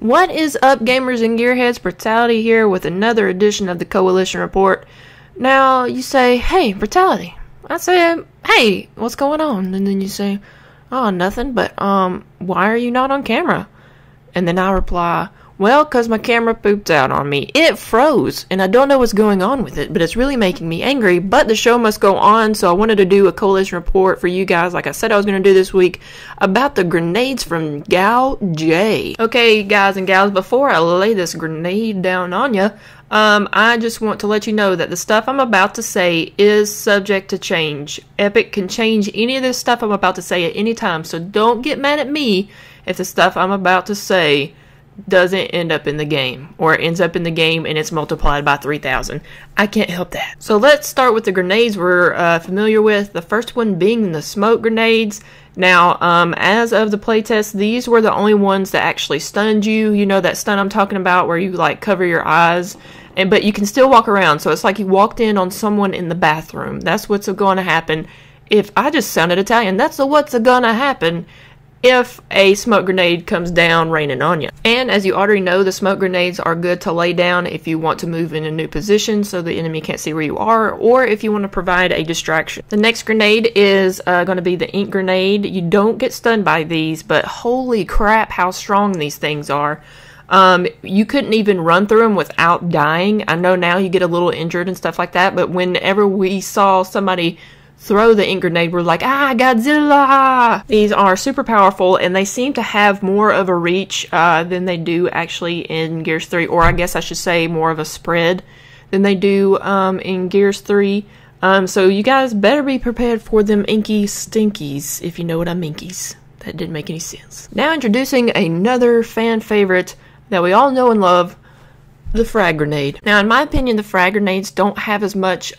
What is up, gamers and gearheads? Brittality here with another edition of the Coalition Report. Now, you say, hey, Brittality. I say, hey, what's going on? And then you say, oh, nothing, but, why are you not on camera? And then I reply, well, 'cause my camera pooped out on me. It froze, and I don't know what's going on with it, but it's really making me angry. But the show must go on, so I wanted to do a Coalition Report for you guys, like I said I was going to do this week, about the grenades from GOWJ. Okay, guys and gals, before I lay this grenade down on you, I just want to let you know that the stuff I'm about to say is subject to change. Epic can change any of this stuff I'm about to say at any time, so don't get mad at me if the stuff I'm about to say doesn't end up in the game, or it ends up in the game and it's multiplied by 3,000. I can't help that. So let's start with the grenades we're familiar with. The first one being the smoke grenades. Now, as of the playtest, these were the only ones that actually stunned you. You know that stun I'm talking about, where you like cover your eyes, but you can still walk around. So it's like you walked in on someone in the bathroom. That's what's going to happen. If I just sounded Italian, that's what's going to happen if a smoke grenade comes down raining on you. And as you already know, the smoke grenades are good to lay down if you want to move in a new position so the enemy can't see where you are, or if you want to provide a distraction. The next grenade is going to be the ink grenade. You don't get stunned by these, but holy crap how strong these things are. You couldn't even run through them without dying. I know now you get a little injured and stuff like that, but whenever we saw somebody throw the ink grenade, we're like, ah, Godzilla! These are super powerful, and they seem to have more of a reach than they do actually in Gears 3, or I guess I should say more of a spread than they do in Gears 3. So you guys better be prepared for them inky stinkies, if you know what I meankies. That didn't make any sense. Now introducing another fan favorite that we all know and love, the frag grenade. Now in my opinion, the frag grenades don't have as much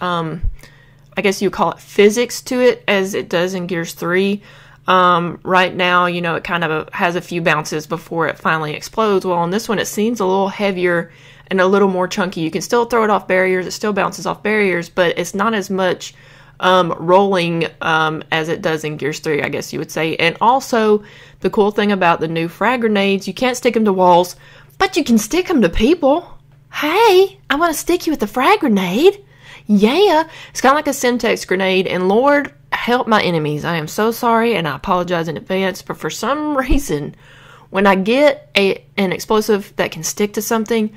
I guess you call it physics to it as it does in Gears 3. Right now, you know, it kind of has a few bounces before it finally explodes. Well, on this one, it seems a little heavier and a little more chunky. You can still throw it off barriers. It still bounces off barriers, but it's not as much rolling as it does in Gears 3, I guess you would say. And also, the cool thing about the new frag grenades, you can't stick them to walls, but you can stick them to people. Hey, I want to stick you with the frag grenade. Yeah, it's kind of like a Semtex grenade, and Lord help my enemies. I am so sorry, and I apologize in advance, but for some reason, when I get an explosive that can stick to something,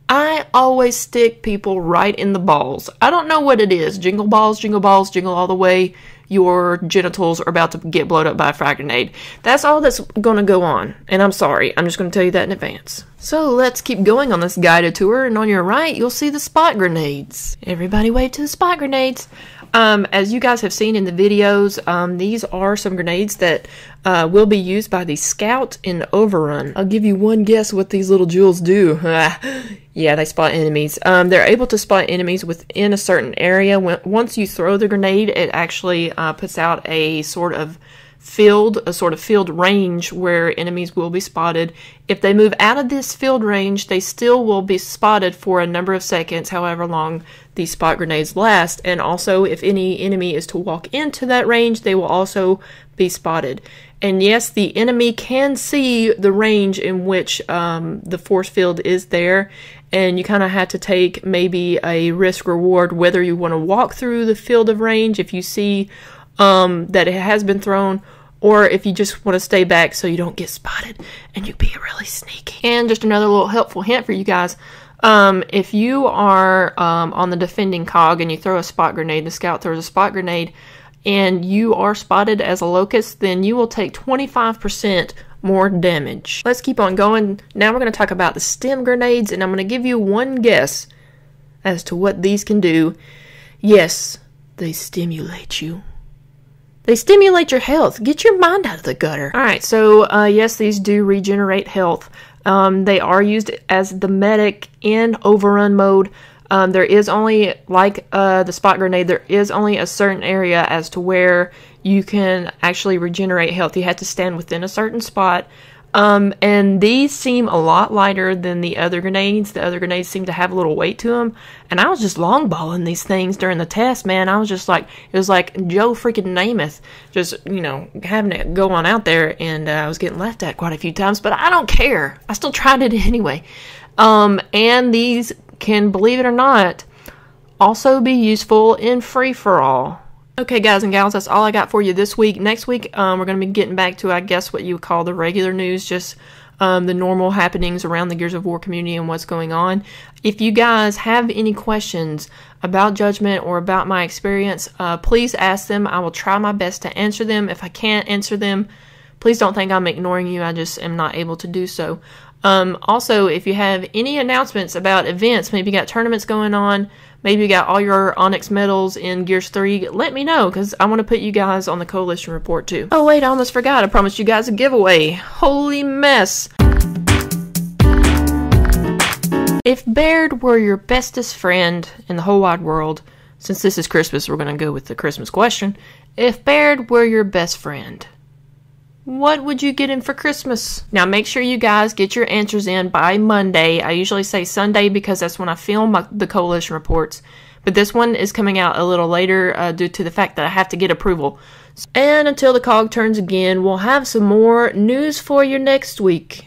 I always stick people right in the balls. I don't know what it is. Jingle balls, jingle all the way. Your genitals are about to get blown up by a frag grenade. That's all that's going to go on, and I'm sorry. I'm just going to tell you that in advance. So let's keep going on this guided tour, and on your right, you'll see the spot grenades. Everybody wave to the spot grenades. As you guys have seen in the videos, these are some grenades that will be used by the scout in Overrun. I'll give you one guess what these little jewels do. Yeah, they spot enemies. They're able to spot enemies within a certain area. Once you throw the grenade, it actually puts out a sort of field range where enemies will be spotted. If they move out of this field range, they still will be spotted for a number of seconds, however long these spot grenades last. And also, if any enemy is to walk into that range, they will also be spotted. And yes, the enemy can see the range in which the force field is there, and you kind of have to take maybe a risk-reward whether you want to walk through the field of range if you see that it has been thrown, or if you just want to stay back so you don't get spotted and you be really sneaky. And just another little helpful hint for you guys. If you are on the defending cog and you throw a spot grenade, the scout throws a spot grenade, and you are spotted as a locust, then you will take 25% more damage. Let's keep on going. Now we're going to talk about the stem grenades, and I'm going to give you one guess as to what these can do. Yes, they stimulate you. They stimulate your health. Get your mind out of the gutter. Alright, so yes, these do regenerate health. They are used as the medic in Overrun mode. There is only, like the spot grenade, there is only a certain area as to where you can actually regenerate health. You have to stand within a certain spot. And these seem a lot lighter than the other grenades. The other grenades seem to have a little weight to them. And I was just longballing these things during the test, man. I was just like, it was like Joe freaking Namath, just, you know, having to go on out there, and I was getting laughed at quite a few times, but I don't care. I still tried it anyway. And these can, believe it or not, also be useful in free-for-all. Okay, guys and gals, that's all I got for you this week. Next week, we're going to be getting back to, I guess, what you would call the regular news, just the normal happenings around the Gears of War community and what's going on. If you guys have any questions about Judgment or about my experience, please ask them. I will try my best to answer them. If I can't answer them, please don't think I'm ignoring you. I just am not able to do so. Also, if you have any announcements about events, maybe you got tournaments going on, maybe you got all your Onyx medals in Gears 3, let me know, because I want to put you guys on the Coalition report too. Oh wait, I almost forgot. I promised you guys a giveaway. Holy mess. If Baird were your bestest friend in the whole wide world, since this is Christmas, we're going to go with the Christmas question. If Baird were your best friend, what would you get him for Christmas? Now, make sure you guys get your answers in by Monday. I usually say Sunday because that's when I film the Coalition reports. But this one is coming out a little later due to the fact that I have to get approval. And until the cog turns again, we'll have some more news for you next week.